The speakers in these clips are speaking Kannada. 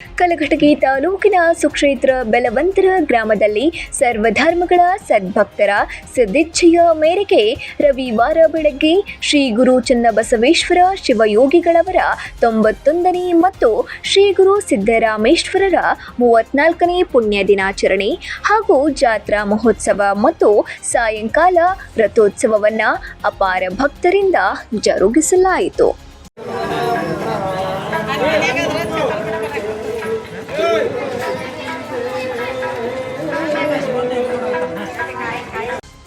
ಕಲಘಟಗಿ ತಾಲೂಕಿನ ಸುಕ್ಷೇತ್ರ ಬೆಲವಂತರ ಗ್ರಾಮದಲ್ಲಿ ಸರ್ವಧರ್ಮಗಳ ಸದ್ಭಕ್ತರ ಸದಿಚ್ಛೆಯ ಮೇರೆಗೆ ರವಿವಾರ ಬೆಳಗ್ಗೆ ಶ್ರೀ ಗುರು ಚನ್ನಬಸವೇಶ್ವರ ಶಿವಯೋಗಿಗಳವರ 91ನೇ ಮತ್ತು ಶ್ರೀ ಗುರು ಸಿದ್ದರಾಮೇಶ್ವರರ 34ನೇ ಪುಣ್ಯ ದಿನಾಚರಣೆ ಹಾಗೂ ಜಾತ್ರಾ ಮಹೋತ್ಸವ ಮತ್ತು ಸಾಯಂಕಾಲ ರಥೋತ್ಸವವನ್ನು ಅಪಾರ ಭಕ್ತರಿಂದ ಜರುಗಿಸಲಾಯಿತು.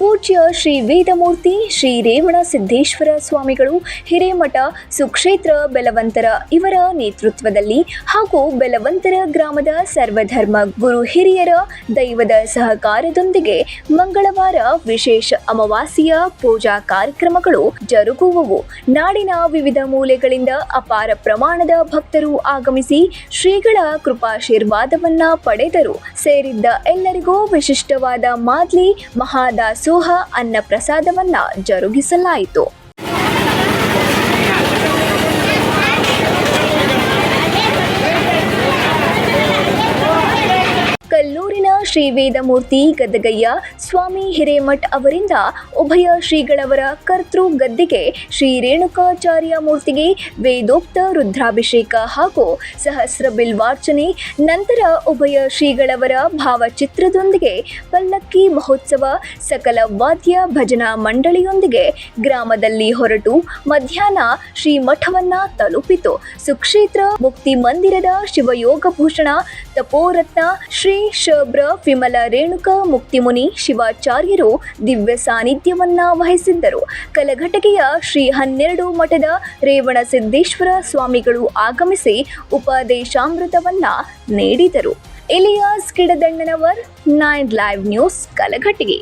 ಪೂಜ್ಯ ಶ್ರೀ ವೇದಮೂರ್ತಿ ಶ್ರೀ ರೇವಣ ಸಿದ್ದೇಶ್ವರ ಸ್ವಾಮಿಗಳು ಹಿರೇಮಠ ಸುಕ್ಷೇತ್ರ ಬೆಲವಂತರ ಇವರ ನೇತೃತ್ವದಲ್ಲಿ ಹಾಗೂ ಬೆಲವಂತರ ಗ್ರಾಮದ ಸರ್ವಧರ್ಮ ಗುರು ಹಿರಿಯರ ದೈವದ ಸಹಕಾರದೊಂದಿಗೆ ಮಂಗಳವಾರ ವಿಶೇಷ ಅಮಾವಾಸ್ಯೆಯ ಪೂಜಾ ಕಾರ್ಯಕ್ರಮಗಳು ಜರುಗುವವು. ನಾಡಿನ ವಿವಿಧ ಮೂಲೆಗಳಿಂದ ಅಪಾರ ಪ್ರಮಾಣದ ಭಕ್ತರು ಆಗಮಿಸಿ ಶ್ರೀಗಳ ಕೃಪಾಶೀರ್ವಾದವನ್ನ ಪಡೆದರು. ಸೇರಿದ್ದ ಎಲ್ಲರಿಗೂ ವಿಶಿಷ್ಟವಾದ ಮಾದ್ಲಿ ಮಹಾದಾಸೋಹ ಅನ್ನ ಪ್ರಸಾದವನ್ನ ಜರುಗಿಸಲಾಯಿತು. ಕಲ್ಲೂರಿನ ಶ್ರೀ ವೇದಮೂರ್ತಿ ಗದಗಯ್ಯ ಸ್ವಾಮಿ ಹಿರೇಮಠ್ ಅವರಿಂದ ಉಭಯ ಶ್ರೀಗಳವರ ಕರ್ತೃ ಗದ್ದಿಗೆ ಶ್ರೀ ರೇಣುಕಾಚಾರ್ಯ ಮೂರ್ತಿಗೆ ವೇದೋಕ್ತ ರುದ್ರಾಭಿಷೇಕ ಹಾಗೂ ಸಹಸ್ರ ಬಿಲ್ವಾರ್ಚನೆ, ನಂತರ ಉಭಯ ಶ್ರೀಗಳವರ ಭಾವಚಿತ್ರದೊಂದಿಗೆ ಪಲ್ಲಕ್ಕಿ ಮಹೋತ್ಸವ, ಸಕಲ ವಾದ್ಯ ಭಜನಾ ಮಂಡಳಿಯೊಂದಿಗೆ ಗ್ರಾಮದಲ್ಲಿ ಹೊರಟು ಮಧ್ಯಾಹ್ನ ಶ್ರೀಮಠವನ್ನ ತಲುಪಿತು. ಸುಕ್ಷೇತ್ರ ಮುಕ್ತಿ ಮಂದಿರದ ಶಿವಯೋಗಭೂಷಣ ತಪೋರತ್ನ ಶ್ರೀ ಶಬ್ರ ವಿಮಲ ರೇಣುಕಾ ಮುಕ್ತಿಮುನಿ ಶಿವಾಚಾರ್ಯರು ದಿವ್ಯ ಸಾನ್ನಿಧ್ಯವನ್ನ ವಹಿಸಿದ್ದರು. ಕಲಘಟಗಿಯ ಶ್ರೀ 12 ಮಠದ ರೇವಣ ಸಿದ್ದೇಶ್ವರ ಸ್ವಾಮಿಗಳು ಆಗಮಿಸಿ ಉಪದೇಶಾಮೃತವನ್ನ ನೀಡಿದರು. Iliyas Kidadannanavar, 9 live news, Kalghatgi.